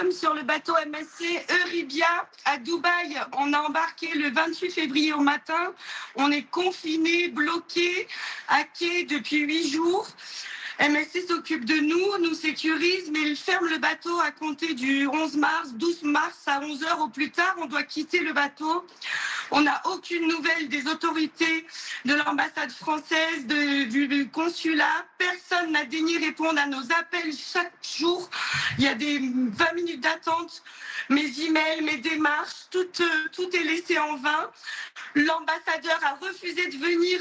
sommes sur le bateau MSC Euribia à Dubaï. On a embarqué le 28 février au matin. On est confinés, bloqués, à quai depuis 8 jours. MSC s'occupe de nous, nous sécurise, mais il ferme le bateau à compter du 11 mars, 12 mars à 11 heures au plus tard. On doit quitter le bateau. On n'a aucune nouvelle des autorités, de l'ambassade française, du consulat. Personne n'a daigné répondre à nos appels chaque jour. Il y a des 20 minutes d'attente. Mes emails, mes démarches, tout est laissé en vain. L'ambassadeur a refusé de venir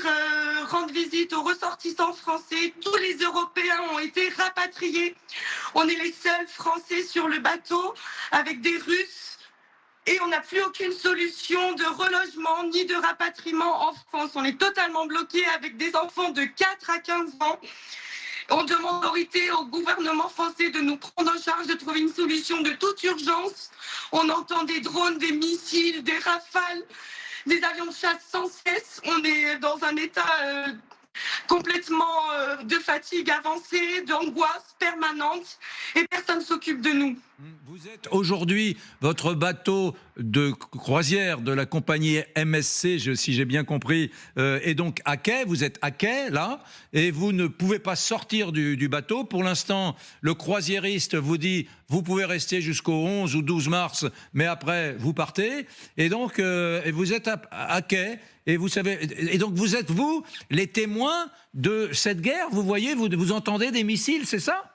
rendre visite aux ressortissants français. Tous les Européens ont été rapatriés. On est les seuls Français sur le bateau avec des Russes. Et on n'a plus aucune solution de relogement ni de rapatriement en France. On est totalement bloqué avec des enfants de 4 à 15 ans. On demande au gouvernement français de nous prendre en charge, de trouver une solution de toute urgence. On entend des drones, des missiles, des rafales, des avions de chasse sans cesse. On est dans un état complètement de fatigue avancée, d'angoisse permanente, et personne ne s'occupe de nous. Vous êtes aujourd'hui, votre bateau de croisière de la compagnie MSC, si j'ai bien compris, est donc à quai. Vous êtes à quai, là, et vous ne pouvez pas sortir du bateau. Pour l'instant, le croisiériste vous dit vous pouvez rester jusqu'au 11 ou 12 mars, mais après, vous partez. Et donc, vous êtes à quai. Et vous savez, et donc vous êtes, vous, les témoins de cette guerre. Vous voyez, vous entendez des missiles, c'est ça ?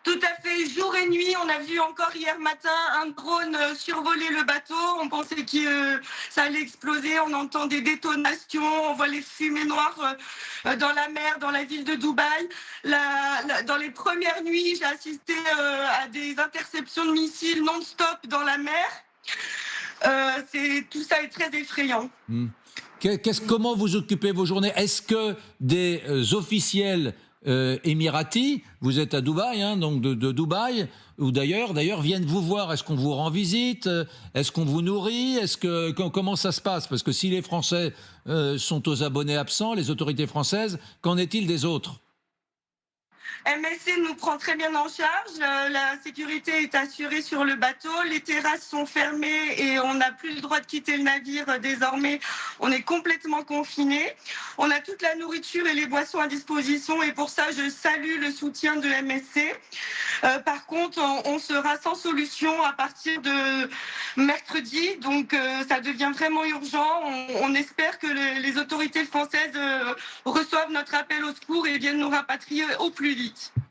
Tout à fait, jour et nuit. On a vu encore hier matin un drone survoler le bateau. On pensait que ça allait exploser. On entend des détonations, on voit les fumées noires dans la mer, dans la ville de Dubaï. Dans les premières nuits, j'ai assisté à des interceptions de missiles non-stop dans la mer. Tout ça est très effrayant. Comment vous occupez vos journées? Est-ce que des officiels émiratis, vous êtes à Dubaï, hein, donc de Dubaï, ou d'ailleurs viennent vous voir? Est-ce qu'on vous rend visite? Est-ce qu'on vous nourrit? Comment ça se passe? Parce que si les Français sont aux abonnés absents, les autorités françaises, qu'en est-il des autres? MSC nous prend très bien en charge, la sécurité est assurée sur le bateau, les terrasses sont fermées et on n'a plus le droit de quitter le navire désormais, on est complètement confinés. On a toute la nourriture et les boissons à disposition et pour ça je salue le soutien de MSC. Par contre, on sera sans solution à partir de mercredi, donc ça devient vraiment urgent. On espère que les autorités françaises reçoivent notre appel au secours et viennent nous rapatrier au plus vite.